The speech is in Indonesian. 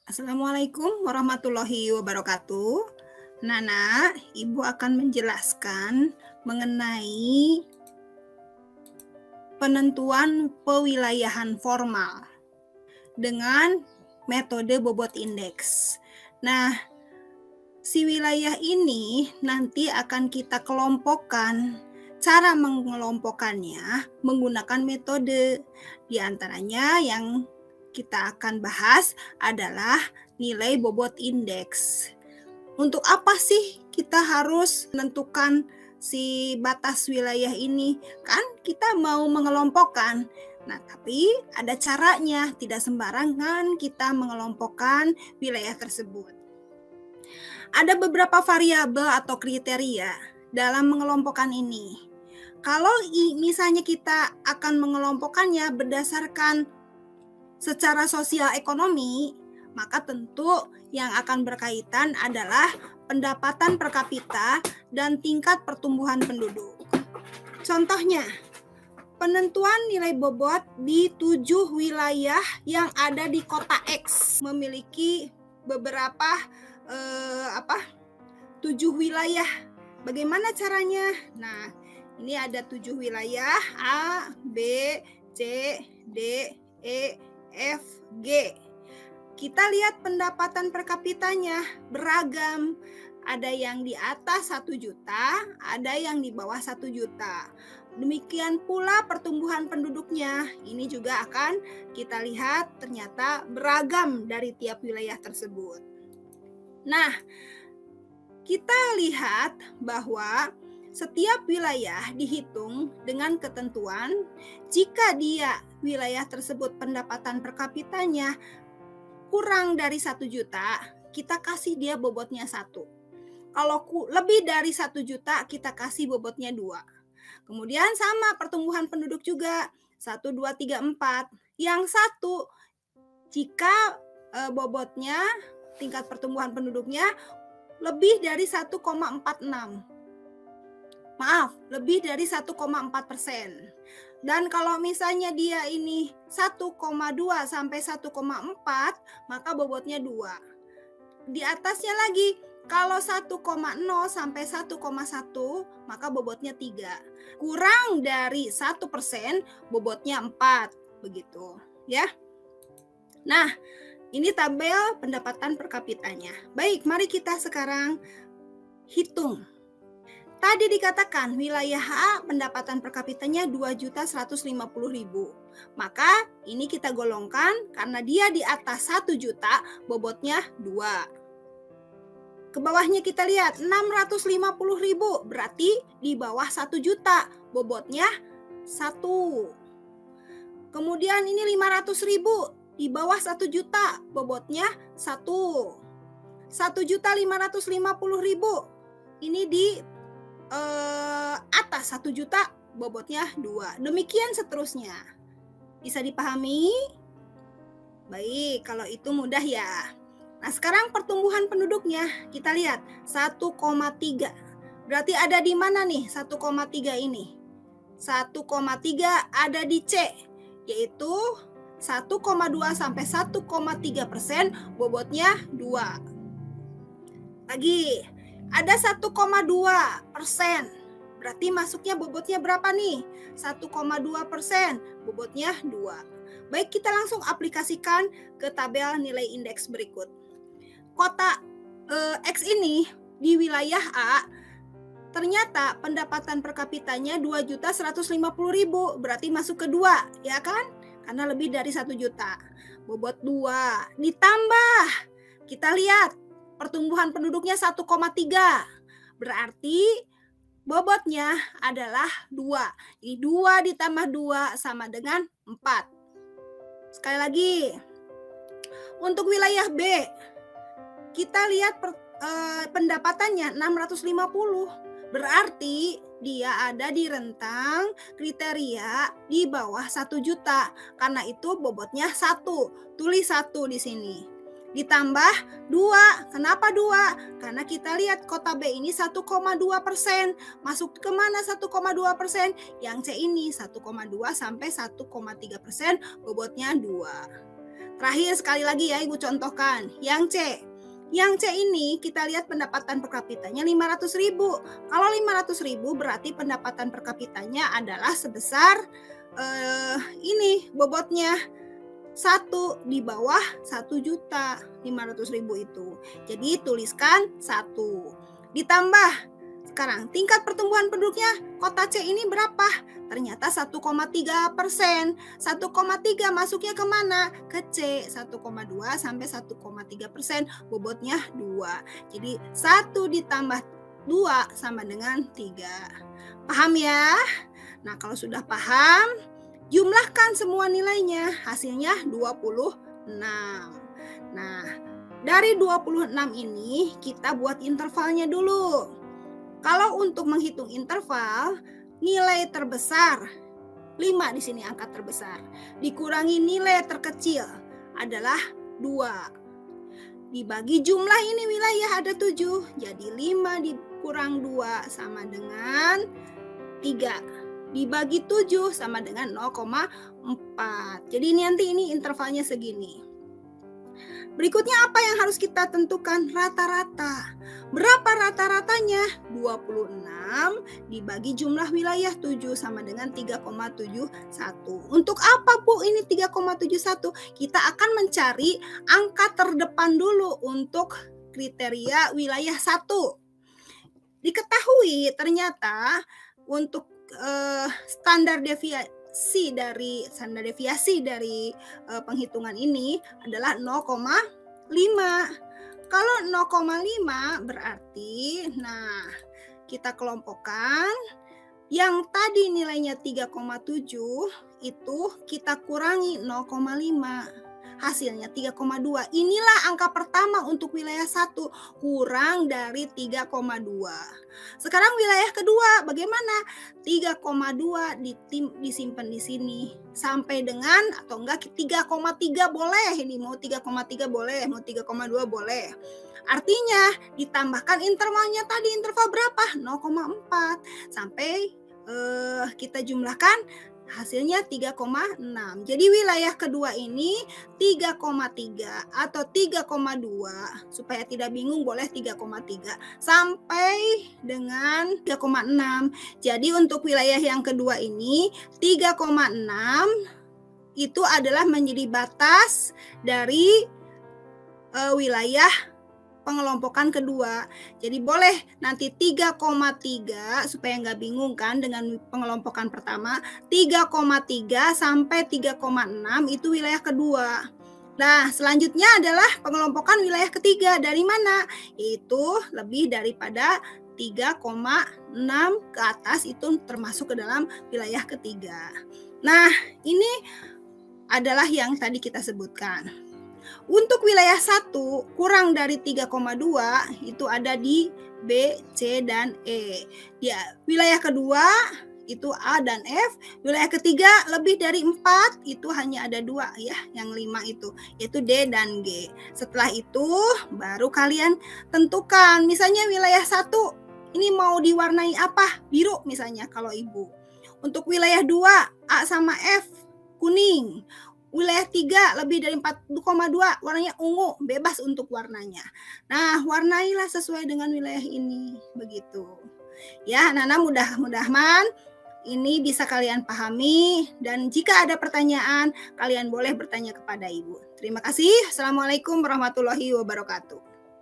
Assalamualaikum warahmatullahi wabarakatuh. Nana, Ibu akan menjelaskan mengenai penentuan pewilayahan formal dengan metode bobot indeks. Nah, si wilayah ini nanti akan kita kelompokkan. Cara mengelompokkannya menggunakan metode. Di antaranya yang kita akan bahas adalah nilai bobot indeks. Untuk apa sih kita harus menentukan si batas wilayah ini? Kan kita mau mengelompokkan. Nah, tapi ada caranya, tidak sembarangan kita mengelompokkan wilayah tersebut. Ada beberapa variabel atau kriteria dalam mengelompokkan ini. Kalau misalnya kita akan mengelompokkannya berdasarkan secara sosial ekonomi, maka tentu yang akan berkaitan adalah pendapatan per kapita dan tingkat pertumbuhan penduduk. Contohnya, penentuan nilai bobot di 7 wilayah yang ada di kota X memiliki beberapa 7 wilayah. Bagaimana caranya? Nah, ini ada 7 wilayah A, B, C, D, E, F, G. Kita lihat pendapatan per kapitanya beragam. Ada yang di atas 1 juta, ada yang di bawah 1 juta. Demikian pula pertumbuhan penduduknya. Ini juga akan kita lihat ternyata beragam dari tiap wilayah tersebut. Nah, kita lihat bahwa setiap wilayah dihitung dengan ketentuan jika dia wilayah tersebut pendapatan per kapitanya kurang dari 1 juta, kita kasih dia bobotnya 1. Kalau lebih dari 1 juta, kita kasih bobotnya 2. Kemudian sama pertumbuhan penduduk juga, 1, 2, 3, 4. Yang 1, jika bobotnya, tingkat pertumbuhan penduduknya lebih dari 1,46. Maaf, lebih dari 1,4%. Dan kalau misalnya dia ini 1,2 sampai 1,4, maka bobotnya 2. Di atasnya lagi, kalau 1,0 sampai 1,1, maka bobotnya 3. Kurang dari 1%, bobotnya 4. Begitu, ya. Nah, ini tabel pendapatan per kapitanya. Baik, mari kita sekarang hitung. Tadi dikatakan wilayah A pendapatan per kapitanya 2.150.000. Maka ini kita golongkan karena dia di atas 1 juta, bobotnya 2. Ke bawahnya kita lihat 650.000, berarti di bawah 1 juta, bobotnya 1. Kemudian ini 500.000, di bawah 1 juta, bobotnya 1. 1.550.000, ini di atas 1 juta, bobotnya 2. Demikian seterusnya. Bisa dipahami? Baik, kalau itu mudah ya. Nah, sekarang pertumbuhan penduduknya kita lihat 1,3. Berarti ada di mana nih 1,3 ini? 1,3 ada di C, yaitu 1,2 sampai 1,3%, bobotnya 2. Lagi, ada 1,2%. Berarti masuknya bobotnya berapa nih? 1,2%, bobotnya 2. Baik, kita langsung aplikasikan ke tabel nilai indeks berikut. Kota X ini di wilayah A, ternyata pendapatan per kapitanya 2.150.000, berarti masuk ke 2, ya kan? Karena lebih dari 1 juta. Bobot 2. Ditambah, kita lihat pertumbuhan penduduknya 1,3. Berarti bobotnya adalah 2. Jadi 2 ditambah 2 sama dengan 4. Sekali lagi, untuk wilayah B, kita lihat pendapatannya 650. Berarti dia ada di rentang kriteria di bawah 1 juta. Karena itu bobotnya 1. Tulis 1 di sini. Ditambah 2. Kenapa 2? Karena kita lihat kota B ini 1,2%. Masuk ke mana 1,2%? Yang C ini 1,2 sampai 1,3%, bobotnya 2. Terakhir sekali lagi ya Ibu contohkan, yang C. Yang C ini kita lihat pendapatan per kapitanya 500.000. Kalau 500.000 berarti pendapatan per kapitanya adalah sebesar ini bobotnya 1 di bawah 1.500.000 itu. Jadi tuliskan 1. Ditambah sekarang tingkat pertumbuhan penduduknya kota C ini berapa? Ternyata 1,3%. 1,3 masuknya kemana? Ke C. 1,2 sampai 1,3%. Bobotnya 2. Jadi 1 ditambah 2 sama dengan 3. Paham ya? Nah, kalau sudah paham, jumlahkan semua nilainya. Hasilnya 26. Nah, dari 26 ini kita buat intervalnya dulu. Kalau untuk menghitung interval, nilai terbesar 5 di sini angka terbesar dikurangi nilai terkecil adalah 2. Dibagi jumlah ini wilayah ada 7. Jadi 5 dikurang 2 sama dengan 3. Dibagi 7 sama dengan 0,4. Jadi nanti ini intervalnya segini. Berikutnya apa yang harus kita tentukan? Rata-rata. Berapa rata-ratanya? 26 dibagi jumlah wilayah 7 sama dengan 3,71. Untuk apa Bu ini 3,71? Kita akan mencari angka terdepan dulu untuk kriteria wilayah 1. Diketahui ternyata untuk standar deviasi dari penghitungan ini adalah 0,5. Kalau 0,5 berarti kita kelompokkan yang tadi nilainya 3,7 itu kita kurangi 0,5. Hasilnya 3,2. Inilah angka pertama untuk wilayah 1, kurang dari 3,2. Sekarang wilayah kedua, bagaimana? 3,2 disimpan di sini sampai dengan atau enggak 3,3 boleh. Ini mau 3,3 boleh, mau 3,2 boleh. Artinya ditambahkan intervalnya tadi, interval berapa? 0,4 sampai kita jumlahkan hasilnya 3,6. Jadi wilayah kedua ini 3,3 atau 3,2. Supaya tidak bingung boleh 3,3 sampai dengan 3,6. Jadi untuk wilayah yang kedua ini 3,6 itu adalah menjadi batas dari wilayah pengelompokan kedua. Jadi boleh nanti 3,3 supaya nggak bingung kan dengan pengelompokan pertama. 3,3 sampai 3,6 itu wilayah kedua. Nah, selanjutnya adalah pengelompokan wilayah ketiga. Dari mana? Itu lebih daripada 3,6 ke atas itu termasuk ke dalam wilayah ketiga. Nah, ini adalah yang tadi kita sebutkan. Untuk wilayah 1 kurang dari 3,2 itu ada di B, C, dan E. Ya, wilayah kedua itu A dan F. Wilayah ketiga lebih dari 4 itu hanya ada 2 ya, yang 5 itu yaitu D dan G. Setelah itu baru kalian tentukan. Misalnya wilayah 1 ini mau diwarnai apa? Biru misalnya kalau Ibu. Untuk wilayah 2 A sama F kuning. Wilayah 3 lebih dari 4,2 warnanya ungu, bebas untuk warnanya. Nah, warnailah sesuai dengan wilayah ini, begitu. Ya, Nana mudah-mudahan ini bisa kalian pahami dan jika ada pertanyaan, kalian boleh bertanya kepada Ibu. Terima kasih. Assalamualaikum warahmatullahi wabarakatuh.